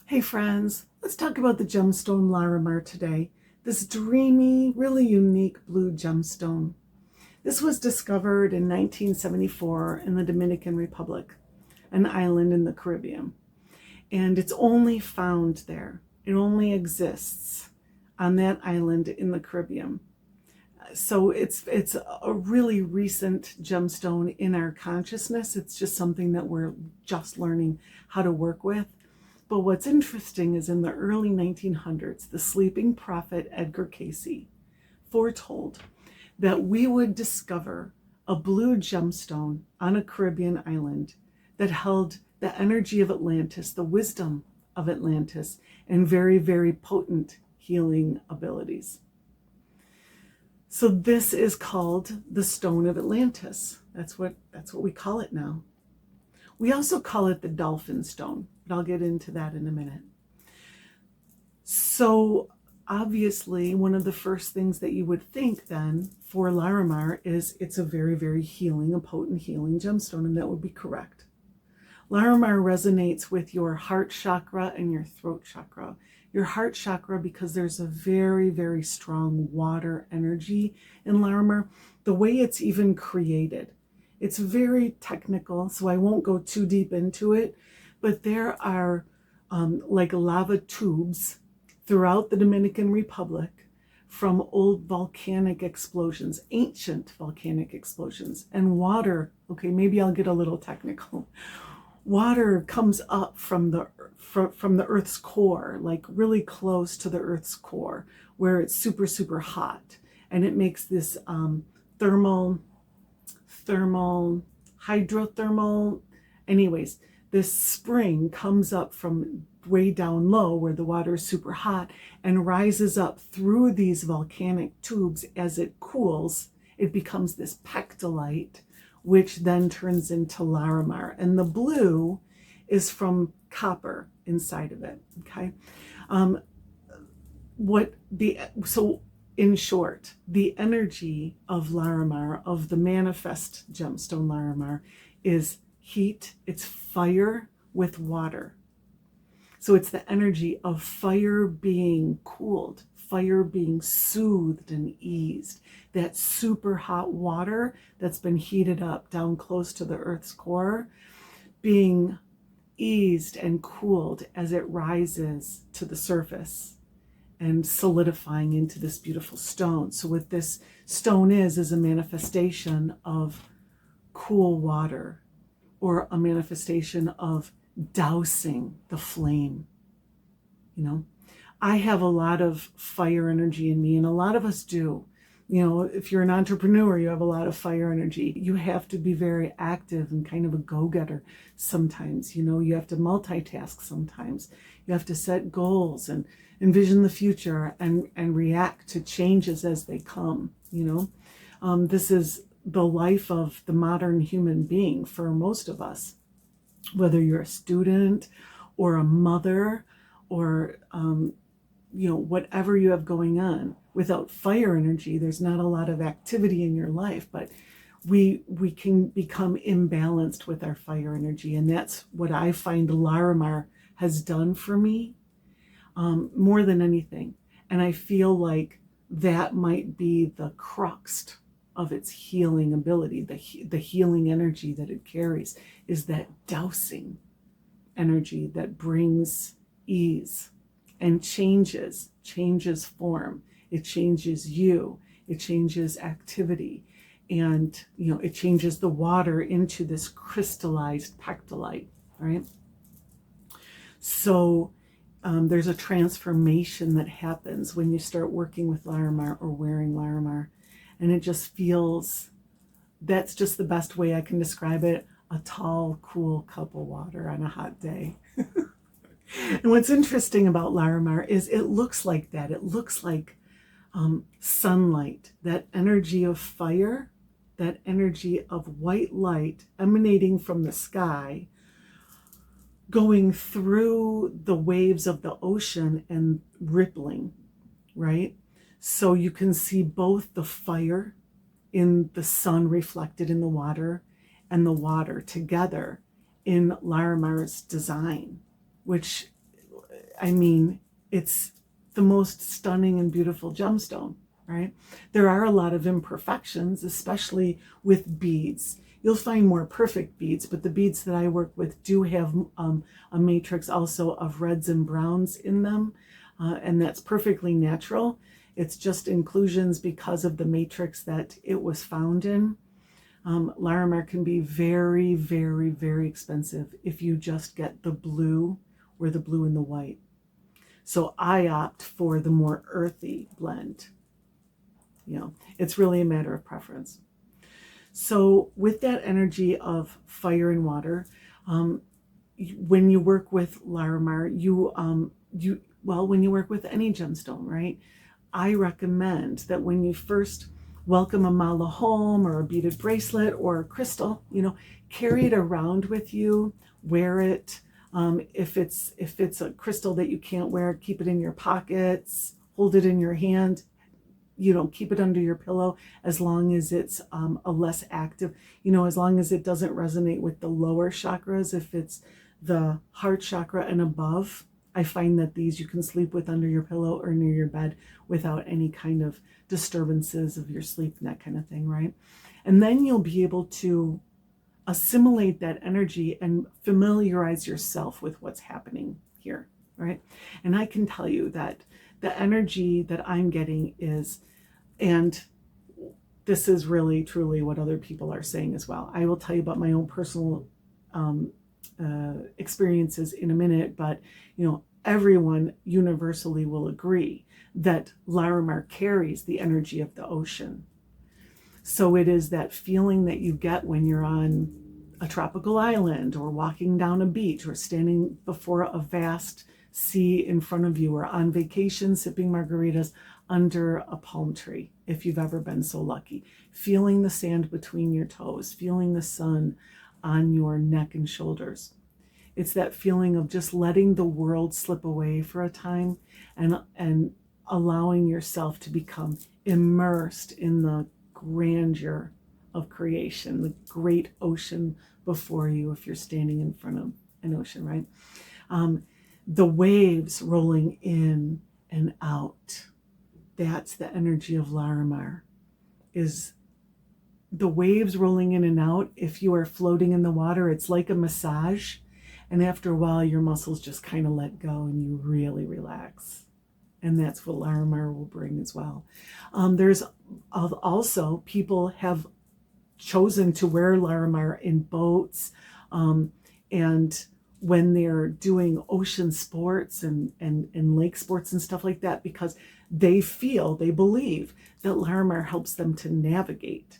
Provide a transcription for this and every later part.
Hey friends, let's talk about the gemstone Larimar today. This dreamy, really unique blue gemstone. This was discovered in 1974 in the Dominican Republic, an island in the Caribbean. And it's only found there. It only exists on that island in the Caribbean. So it's a really recent gemstone in our consciousness. It's just something that we're just learning how to work with. But what's interesting is in the early 1900s, the sleeping prophet Edgar Cayce foretold that we would discover a blue gemstone on a Caribbean island that held the energy of Atlantis, the wisdom of Atlantis, and very, very potent healing abilities. So this is called the Stone of Atlantis. That's what we call it now. We also call it the Dolphin Stone, but I'll get into that in a minute. So obviously, one of the first things that you would think then for Larimar is it's a very, very healing, a potent healing gemstone, and that would be correct. Larimar resonates with your heart chakra and your throat chakra. Your heart chakra, because there's a very, very strong water energy in Larimar. The way it's even created, it's very technical, so I won't go too deep into it, but there are like lava tubes throughout the Dominican Republic from old volcanic explosions, ancient volcanic explosions, and water. Okay, maybe I'll get a little technical. Water comes up from the Earth's core, like really close to the Earth's core, where it's super, super hot, and it makes this thermal, hydrothermal. Anyways, this spring comes up from way down low where the water is super hot and rises up through these volcanic tubes. As it cools, it becomes this pectolite, which then turns into Larimar. And the blue is from copper inside of it. Okay. So in short, the energy of Larimar, of the manifest gemstone Larimar, is heat. It's fire with water. So it's the energy of fire being cooled, fire being soothed and eased. That super hot water that's been heated up down close to the Earth's core, being eased and cooled as it rises to the surface and solidifying into this beautiful stone. So what this stone is a manifestation of cool water, or a manifestation of dousing the flame. You know, I have a lot of fire energy in me, and a lot of us do. You know, if you're an entrepreneur, you have a lot of fire energy. You have to be very active and kind of a go-getter sometimes. You know, you have to multitask sometimes. You have to set goals and envision the future and react to changes as they come. You know, this is the life of the modern human being for most of us, whether you're a student or a mother or you know, whatever you have going on. Without fire energy, there's not a lot of activity in your life, but we can become imbalanced with our fire energy, and that's what I find Larimar has done for me more than anything. And I feel like that might be the crux of its healing ability, the healing energy that it carries, is that dousing energy that brings ease and changes form. It changes you. It changes activity. And, you know, it changes the water into this crystallized pectolite, right? So there's a transformation that happens when you start working with Larimar or wearing Larimar. And it just feels, that's just the best way I can describe it, a tall, cool cup of water on a hot day. And what's interesting about Larimar is it looks like that. It looks like sunlight, that energy of fire, that energy of white light emanating from the sky, going through the waves of the ocean and rippling, right? So you can see both the fire in the sun reflected in the water and the water together in Larimar's design, which I mean, it's the most stunning and beautiful gemstone, right? There are a lot of imperfections, especially with beads. You'll find more perfect beads, but the beads that I work with do have a matrix also of reds and browns in them, and that's perfectly natural. It's just inclusions because of the matrix that it was found in. Larimar can be very, very, very expensive if you just get the blue or the blue and the white. So I opt for the more earthy blend. You know, it's really a matter of preference. So with that energy of fire and water, when you work with Larimar, when you work with any gemstone, right? I recommend that when you first welcome a mala home or a beaded bracelet or a crystal, carry it around with you, wear it. If it's a crystal that you can't wear, keep it in your pockets, hold it in your hand. Keep it under your pillow as long as it's a less active, as long as it doesn't resonate with the lower chakras. If it's the heart chakra and above, I find that these you can sleep with under your pillow or near your bed without any kind of disturbances of your sleep and that kind of thing, right? And then you'll be able to assimilate that energy and familiarize yourself with what's happening here, right? And I can tell you that the energy that I'm getting is, and this is really truly what other people are saying as well. I will tell you about my own personal experiences in a minute, but everyone universally will agree that Larimar carries the energy of the ocean. So it is that feeling that you get when you're on a tropical island or walking down a beach or standing before a vast sea in front of you, or on vacation sipping margaritas under a palm tree, if you've ever been so lucky. Feeling the sand between your toes, feeling the sun on your neck and shoulders. It's that feeling of just letting the world slip away for a time and allowing yourself to become immersed in the grandeur of creation, the great ocean before you if you're standing in front of an ocean, right? The waves rolling in and out. That's the energy of Larimar, is the waves rolling in and out. If you are floating in the water, it's like a massage. And after a while, your muscles just kind of let go and you really relax. And that's what Larimar will bring as well. There's also, people have chosen to wear Larimar in boats, and when they're doing ocean sports and lake sports and stuff like that, because they believe that Larimar helps them to navigate.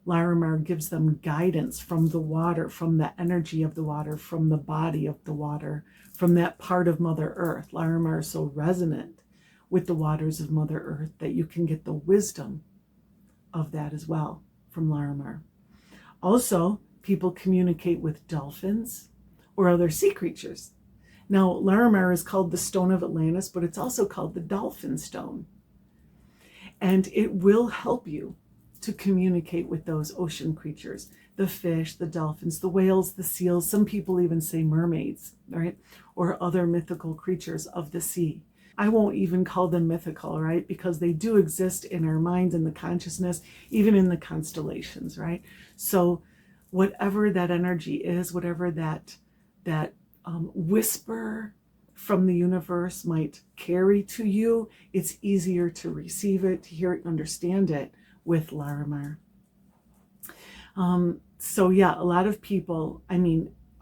Larimar gives them guidance from the water, from the energy of the water, from the body of the water, from that part of Mother Earth. Larimar is so resonant with the waters of Mother Earth that you can get the wisdom of that as well from Larimar. Also, people communicate with dolphins or other sea creatures. Now, Larimar is called the Stone of Atlantis, but it's also called the Dolphin Stone. And it will help you to communicate with those ocean creatures, the fish, the dolphins, the whales, the seals. Some people even say mermaids, right? Or other mythical creatures of the sea. I won't even call them mythical, right? Because they do exist in our minds and the consciousness, even in the constellations, right? So whatever that energy is, whatever that whisper from the universe might carry to you, it's easier to receive it, to hear it, and understand it with Larimar. So yeah, a lot of people,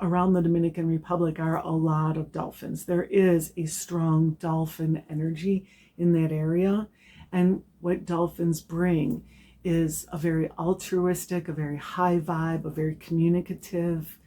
around the Dominican Republic are a lot of dolphins. There is a strong dolphin energy in that area. And what dolphins bring is a very altruistic, a very high vibe, a very communicative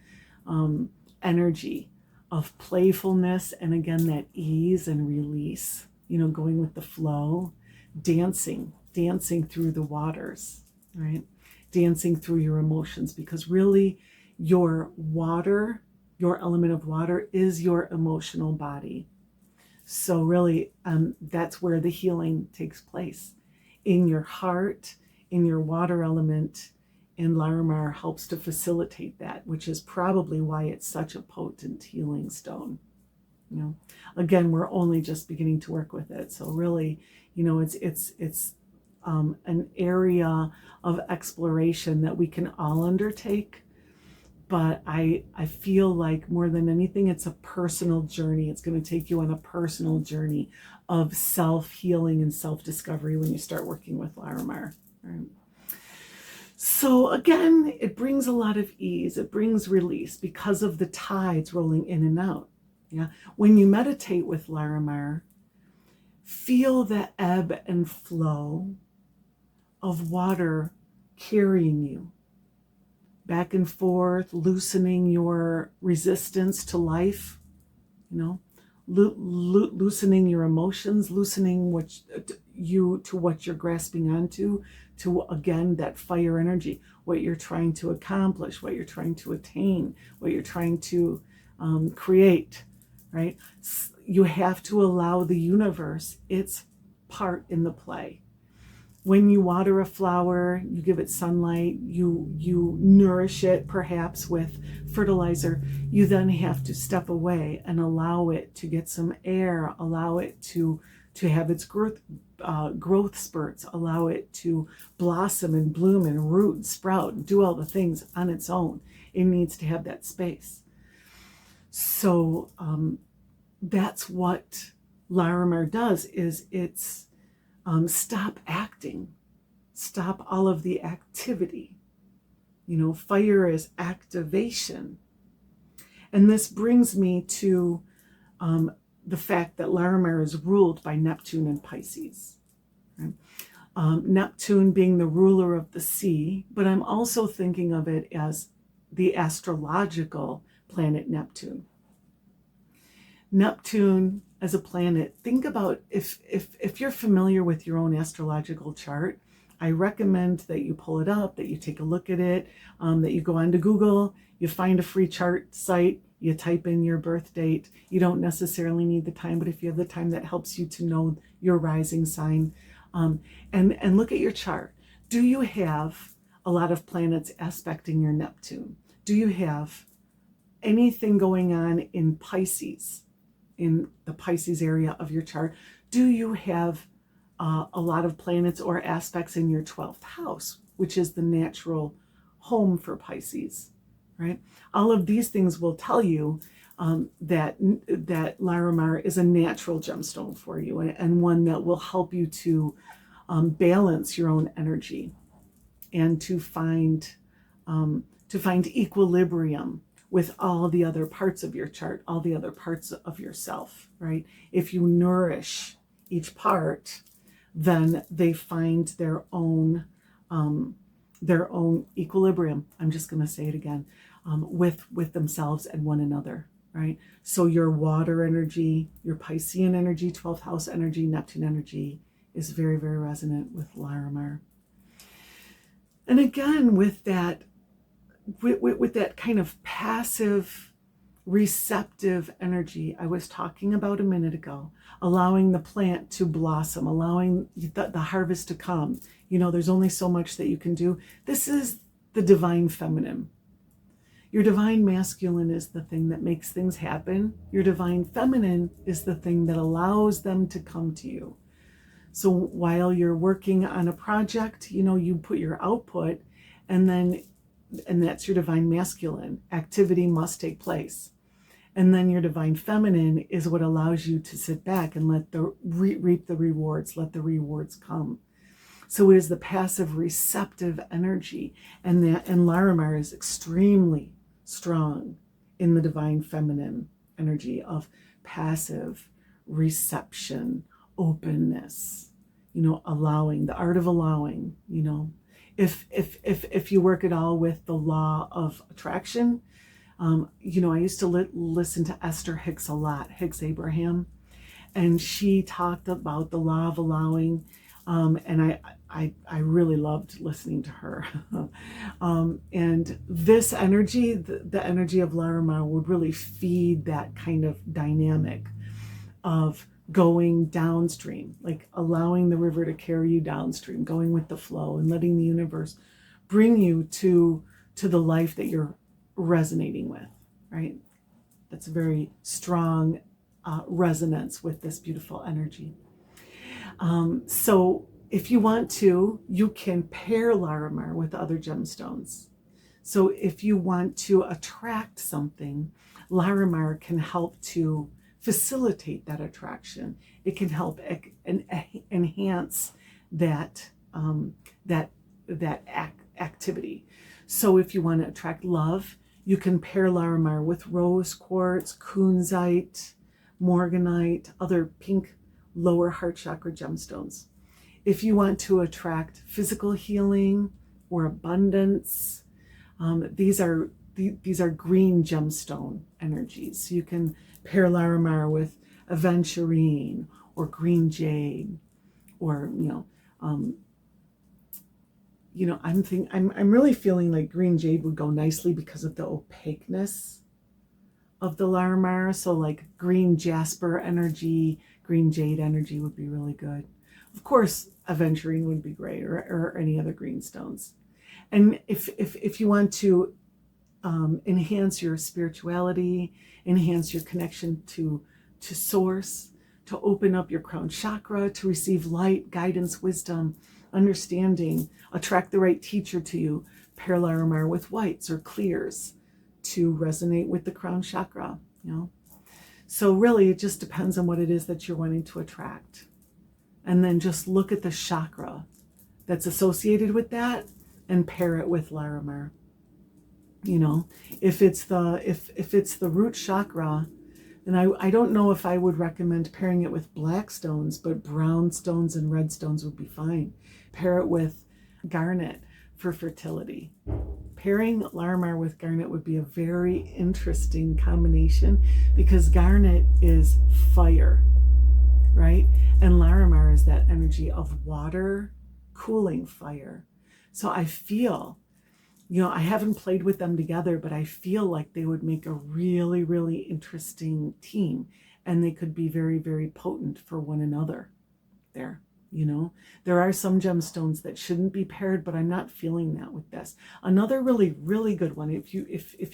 energy of playfulness. And again, that ease and release, going with the flow, dancing through the waters, right? Dancing through your emotions, because really your water, your element of water is your emotional body. So really, that's where the healing takes place, in your heart, in your water element, and Larimar helps to facilitate that, which is probably why it's such a potent healing stone. You know, again, we're only just beginning to work with it. So really, you know, it's an area of exploration that we can all undertake. But I feel like more than anything, it's a personal journey. It's going to take you on a personal journey of self-healing and self-discovery when you start working with Larimar. Right? So again, it brings a lot of ease. It brings release because of the tides rolling in and out. Yeah. When you meditate with Larimar, feel the ebb and flow of water carrying you back and forth, loosening your resistance to life, you know, loosening your emotions, loosening what you're grasping onto, to again that fire energy, what you're trying to accomplish, what you're trying to attain, what you're trying to create, right? You have to allow the universe its part in the play. When you water a flower, you give it sunlight, you nourish it perhaps with fertilizer, you then have to step away and allow it to get some air, allow it to have its growth spurts, allow it to blossom and bloom and root and sprout and do all the things on its own. It needs to have that space. So that's what Larimar does, is it's stop acting, stop all of the activity. You know, fire is activation. And this brings me to the fact that Larimar is ruled by Neptune and Pisces. Right? Neptune being the ruler of the sea, but I'm also thinking of it as the astrological planet Neptune. Neptune as a planet, think about if you're familiar with your own astrological chart, I recommend that you pull it up, that you take a look at it, that you go onto Google, you find a free chart site, you type in your birth date. You don't necessarily need the time, but if you have the time, that helps you to know your rising sign. And look at your chart. Do you have a lot of planets aspecting your Neptune? Do you have anything going on in Pisces? In the Pisces area of your chart? Do you have a lot of planets or aspects in your 12th house, which is the natural home for Pisces, right? All of these things will tell you that Larimar is a natural gemstone for you, and one that will help you to balance your own energy and to find equilibrium with all the other parts of your chart, all the other parts of yourself, right? If you nourish each part, then they find their own equilibrium. I'm just going to say it again, with themselves and one another, right? So your water energy, your Piscean energy, 12th house energy, Neptune energy is very, very resonant with Larimar. And again, with that kind of passive, receptive energy I was talking about a minute ago, allowing the plant to blossom, allowing the harvest to come. You know, there's only so much that you can do. This is the divine feminine. Your divine masculine is the thing that makes things happen. Your divine feminine is the thing that allows them to come to you. So while you're working on a project, you know, you put your output, and that's your divine masculine. Activity must take place. And then your divine feminine is what allows you to sit back and let reap the rewards, let the rewards come. So it is the passive receptive energy, and Larimar is extremely strong in the divine feminine energy of passive reception, openness, you know, allowing, the art of allowing, you know. If you work at all with the law of attraction, you know, I used to listen to Esther Hicks a lot, Hicks Abraham, and she talked about the law of allowing, and I really loved listening to her. And this energy, the energy of Larimar, would really feed that kind of dynamic of going downstream, like allowing the river to carry you downstream, going with the flow and letting the universe bring you to the life that you're resonating with, right? That's a very strong resonance with this beautiful energy. So if you want to, you can pair Larimar with other gemstones. So if you want to attract something, Larimar can help to facilitate that attraction. It can help enhance that activity. So if you want to attract love, you can pair Larimar with rose quartz, kunzite, morganite, other pink lower heart chakra gemstones. If you want to attract physical healing or abundance, these are green gemstone energies. So you can pair Larimar with aventurine or green jade, or I'm really feeling like green jade would go nicely because of the opaqueness of the Larimar. So like green jasper energy, green jade energy would be really good. Of course, aventurine would be great, or any other green stones. And if you want to enhance your spirituality, enhance your connection to source, to open up your crown chakra, to receive light, guidance, wisdom, understanding, attract the right teacher to you, pair Larimar with whites or clears to resonate with the crown chakra, So really, it just depends on what it is that you're wanting to attract. And then just look at the chakra that's associated with that and pair it with Larimar. If it's the root chakra, then I don't know if I would recommend pairing it with black stones, but brown stones and red stones would be fine. Pair it with garnet for fertility. Pairing Larimar with garnet would be a very interesting combination, because garnet is fire, right? And Larimar is that energy of water, cooling fire. So I feel, I haven't played with them together, but I feel like they would make a really, really interesting team, and they could be very, very potent for one another there. There are some gemstones that shouldn't be paired, but I'm not feeling that with this. Another really, really good one, if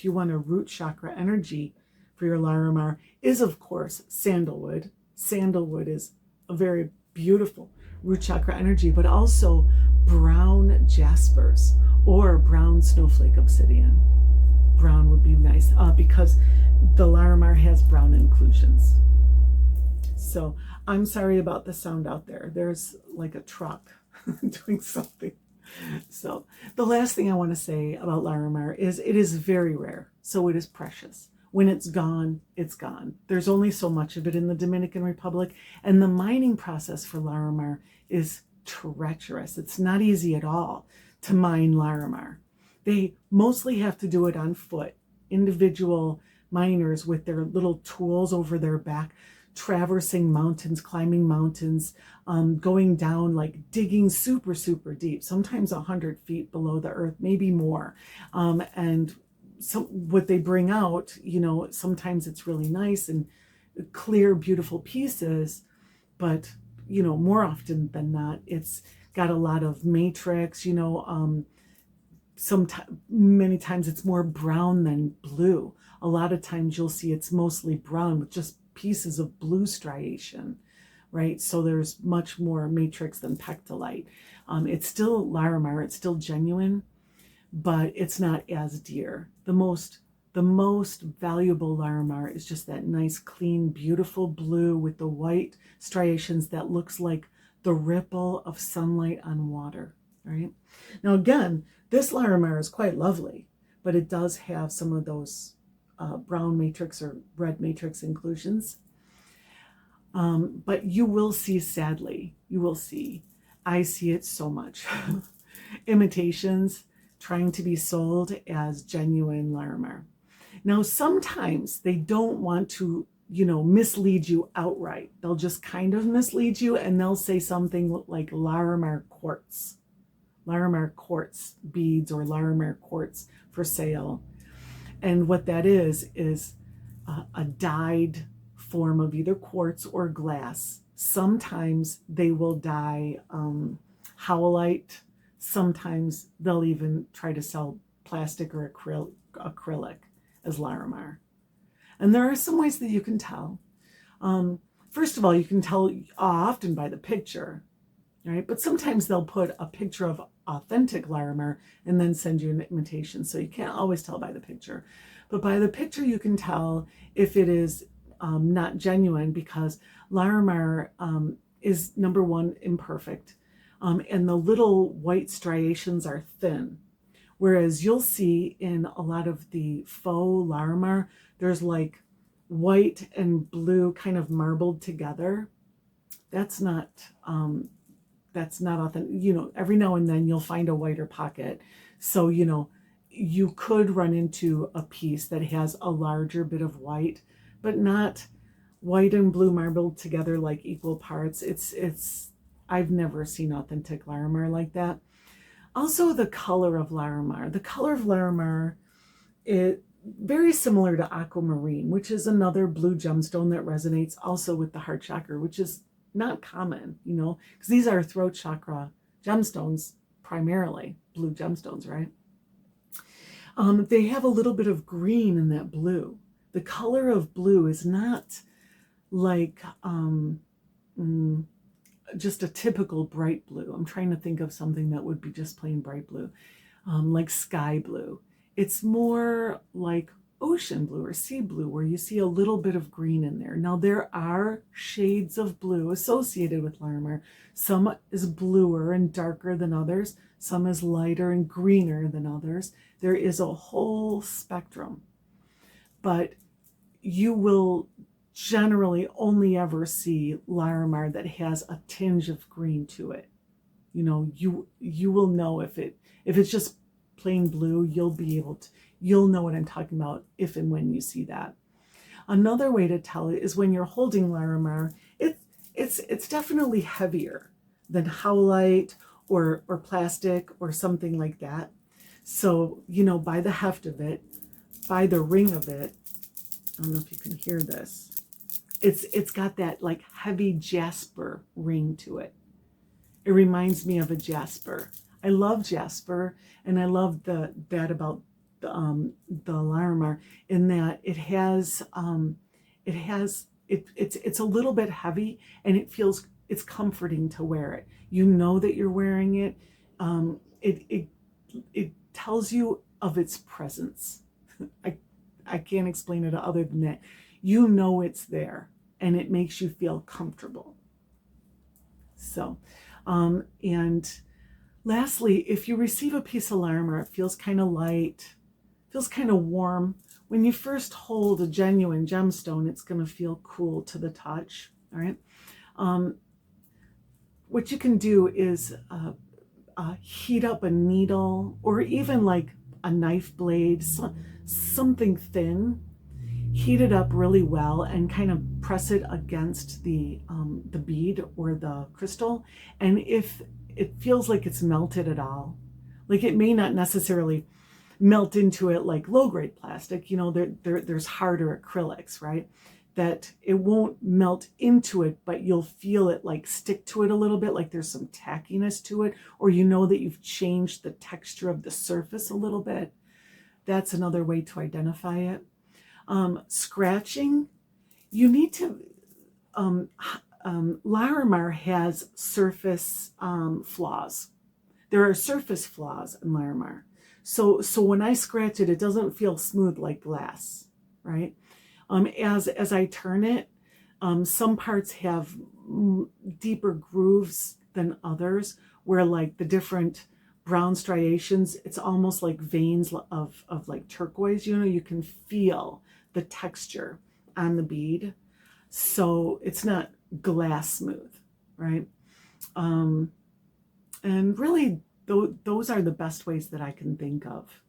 you want a root chakra energy for your Larimar, is of course sandalwood. Sandalwood is a very beautiful root chakra energy, but also brown jaspers or brown snowflake obsidian. Brown would be nice because the Larimar has brown inclusions. So I'm sorry about the sound out there. There's like a truck doing something. So the last thing I want to say about Larimar is it is very rare. So it is precious. When it's gone, it's gone. There's only so much of it in the Dominican Republic. And the mining process for Larimar is treacherous. It's not easy at all to mine Larimar. They mostly have to do it on foot. Individual miners with their little tools over their back, traversing mountains, climbing mountains, going down, like digging super, super deep, sometimes 100 feet below the earth, maybe more. And so what they bring out, sometimes it's really nice and clear, beautiful pieces, but, more often than not, it's got a lot of matrix, many times it's more brown than blue. A lot of times you'll see it's mostly brown with just pieces of blue striation, right? So there's much more matrix than pectolite. It's still Larimar, it's still genuine, but it's not as dear. The most valuable Larimar is just that nice, clean, beautiful blue with the white striations that looks like the ripple of sunlight on water, right? Now again, this Larimar is quite lovely, but it does have some of those brown matrix or red matrix inclusions. But you will see, sadly, I see it so much. Imitations trying to be sold as genuine Larimar. Now, sometimes they don't want to, mislead you outright. They'll just kind of mislead you, and they'll say something like Larimar quartz beads or Larimar quartz for sale. And what that is a dyed form of either quartz or glass. Sometimes they will dye howlite. Sometimes they'll even try to sell plastic or acrylic as Larimar. And there are some ways that you can tell. First of all, you can tell often by the picture, right? But sometimes they'll put a picture of authentic Larimar and then send you an imitation. So you can't always tell by the picture. But by the picture, you can tell if it is not genuine, because Larimar is, number one, imperfect. And the little white striations are thin. Whereas you'll see in a lot of the faux Larimar, there's like white and blue kind of marbled together. That's not authentic. You know, every now and then you'll find a whiter pocket. So, you know, you could run into a piece that has a larger bit of white, but not white and blue marbled together like equal parts. I've never seen authentic Larimar like that. Also, the color of Larimar. The color of Larimar is very similar to aquamarine, which is another blue gemstone that resonates also with the heart chakra, which is not common, you know, because these are throat chakra gemstones, primarily blue gemstones, right? They have a little bit of green in that blue. The color of blue is not like just a typical bright blue. I'm trying to think of something that would be just plain bright blue, like sky blue. It's more like ocean blue or sea blue, where you see a little bit of green in there. Now, there are shades of blue associated with Larimar. Some is bluer and darker than others. Some is lighter and greener than others. There is a whole spectrum. But you will generally only ever see Larimar that has a tinge of green to it. You know, you will know if it's just plain blue, you'll know what I'm talking about if and when you see that. Another way to tell it is when you're holding Larimar, it's definitely heavier than howlite or plastic or something like that. So, you know, by the heft of it, by the ring of it, I don't know if you can hear this. It's got that like heavy jasper ring to it. It reminds me of a jasper. I love jasper, and I love that about the Larimar, in that it's a little bit heavy, and it's comforting to wear it. You know that you're wearing it. It tells you of its presence. I can't explain it other than that. You know it's there, and it makes you feel comfortable. So, and lastly, if you receive a piece of Larimar, it feels kind of light, feels kind of warm. When you first hold a genuine gemstone, it's going to feel cool to the touch. All right. What you can do is heat up a needle, or even like a knife blade, something thin. Heat it up really well and kind of press it against the bead or the crystal. And if it feels like it's melted at all, like it may not necessarily melt into it like low-grade plastic, you know, there's harder acrylics, right? That it won't melt into it, but you'll feel it like stick to it a little bit, like there's some tackiness to it, or you know that you've changed the texture of the surface a little bit. That's another way to identify it. Scratching, you need to, Larimar has surface flaws. There are surface flaws in Larimar. So when I scratch it, it doesn't feel smooth like glass, right? As I turn it, some parts have deeper grooves than others, where like the different brown striations, it's almost like veins of like turquoise, you know, you can feel the texture on the bead. So it's not glass smooth, right? And really, those are the best ways that I can think of.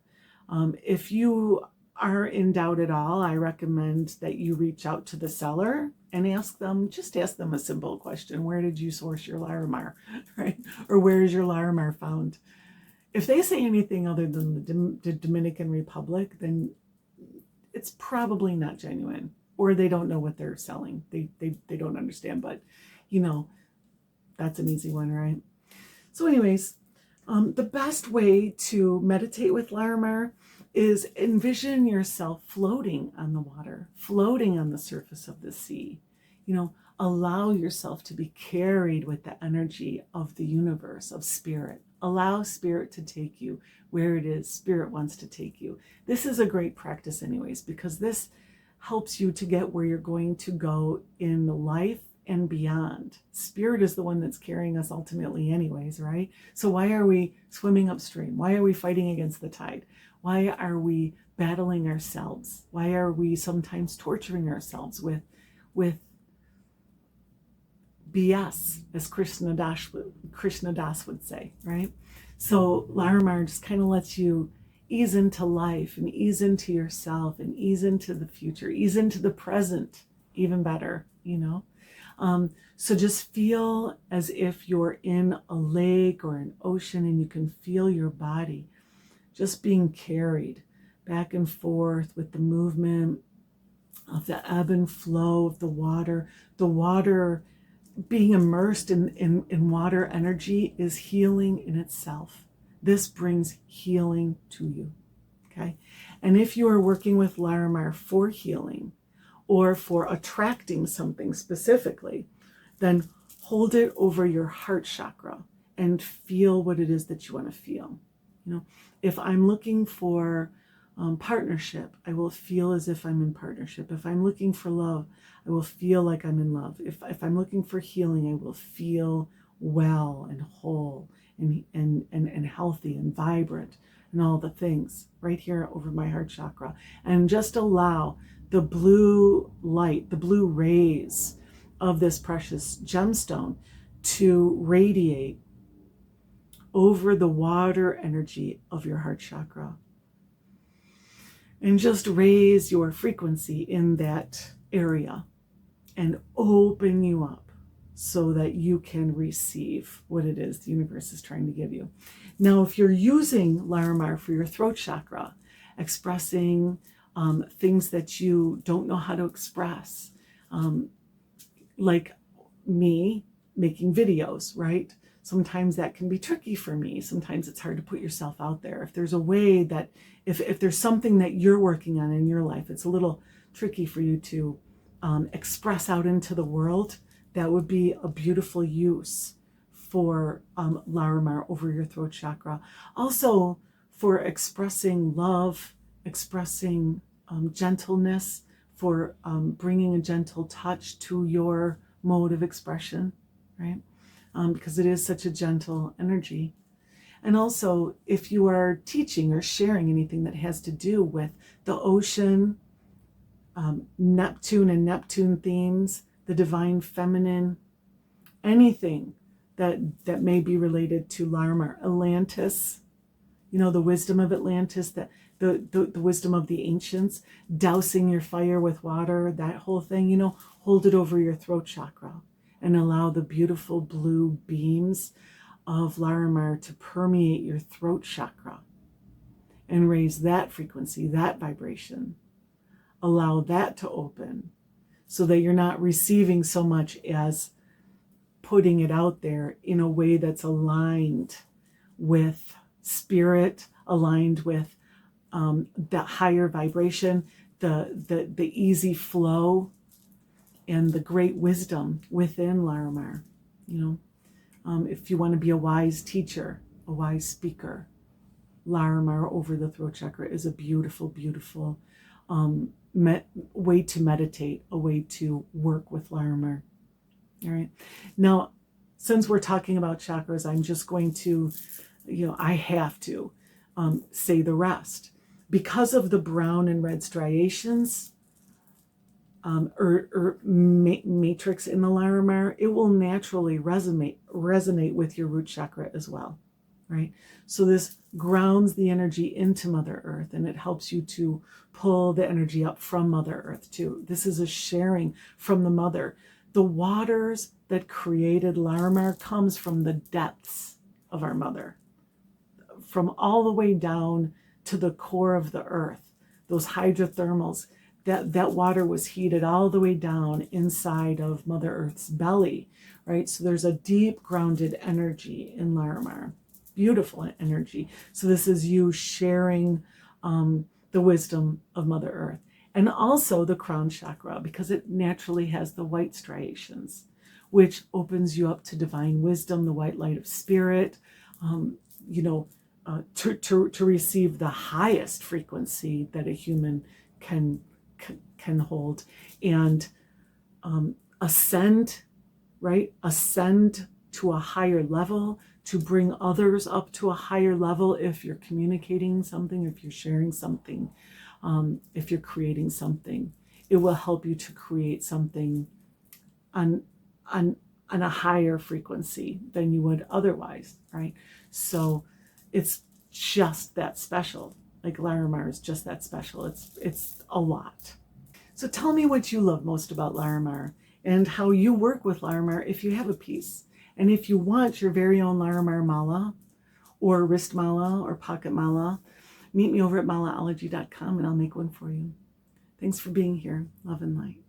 If you are in doubt at all, I recommend that you reach out to the seller and ask them a simple question. Where did you source your Larimar, right? Or where is your Larimar found? If they say anything other than the Dominican Republic, then it's probably not genuine, or they don't know what they're selling. They don't understand, but you know, that's an easy one, right? So anyways, the best way to meditate with Larimar is envision yourself floating on the water, floating on the surface of the sea. Allow yourself to be carried with the energy of the universe, of spirit. Allow spirit to take you where it is spirit wants to take you. This is a great practice anyways, because this helps you to get where you're going to go in life and beyond. Spirit is the one that's carrying us ultimately anyways, right? So why are we swimming upstream? Why are we fighting against the tide? Why are we battling ourselves? Why are we sometimes torturing ourselves with BS, as Krishna Das would say, right? So Larimar just kind of lets you ease into life and ease into yourself and ease into the future, ease into the present, even better, So just feel as if you're in a lake or an ocean and you can feel your body just being carried back and forth with the movement of the ebb and flow of the water being immersed in water energy is healing in itself. This brings healing to you, okay? And if you are working with Larimar for healing or for attracting something specifically, then hold it over your heart chakra and feel what it is that you want to feel. If I'm looking for partnership, I will feel as if I'm in partnership. If I'm looking for love, I will feel like I'm in love. If I'm looking for healing, I will feel well and whole and healthy and vibrant and all the things right here over my heart chakra. And just allow the blue light, the blue rays of this precious gemstone to radiate over the water energy of your heart chakra. And just raise your frequency in that area and open you up so that you can receive what it is the universe is trying to give you. Now, if you're using Larimar for your throat chakra, expressing things that you don't know how to express, like me making videos, right? Sometimes that can be tricky for me. Sometimes it's hard to put yourself out there. If there's a way that, if there's something that you're working on in your life, it's a little tricky for you to express out into the world, that would be a beautiful use for Larimar over your throat chakra. Also for expressing love, expressing gentleness, for bringing a gentle touch to your mode of expression, right? Because it is such a gentle energy. And also, if you are teaching or sharing anything that has to do with the ocean, Neptune and Neptune themes, the divine feminine, anything that may be related to Larimar, Atlantis, the wisdom of Atlantis, the wisdom of the ancients, dousing your fire with water, that whole thing, hold it over your throat chakra and allow the beautiful blue beams of Larimar to permeate your throat chakra and raise that frequency, that vibration. Allow that to open so that you're not receiving so much as putting it out there in a way that's aligned with spirit, aligned with that higher vibration, the easy flow and the great wisdom within Larimar. If you want to be a wise teacher, a wise speaker, Larimar over the throat chakra is a beautiful, beautiful way to meditate, a way to work with Larimar. All right. Now, since we're talking about chakras, I'm just going to, I have to say the rest. Because of the brown and red striations, or matrix in the Larimar, it will naturally resonate with your root chakra as well, right? So this grounds the energy into Mother Earth, and it helps you to pull the energy up from Mother Earth too. This is a sharing from the Mother. The waters that created Larimar comes from the depths of our Mother, from all the way down to the core of the earth. Those hydrothermals, that water was heated all the way down inside of Mother Earth's belly, right? So there's a deep grounded energy in Larimar, beautiful energy. So this is you sharing the wisdom of Mother Earth. And also the crown chakra, because it naturally has the white striations, which opens you up to divine wisdom, the white light of spirit, to receive the highest frequency that a human can hold, and ascend, right? Ascend to a higher level, to bring others up to a higher level if you're communicating something, if you're sharing something, if you're creating something. It will help you to create something on a higher frequency than you would otherwise, right? So it's just that special. Like Larimar is just that special. It's a lot. So tell me what you love most about Larimar and how you work with Larimar if you have a piece. And if you want your very own Larimar mala or wrist mala or pocket mala, meet me over at Malaology.com and I'll make one for you. Thanks for being here. Love and light.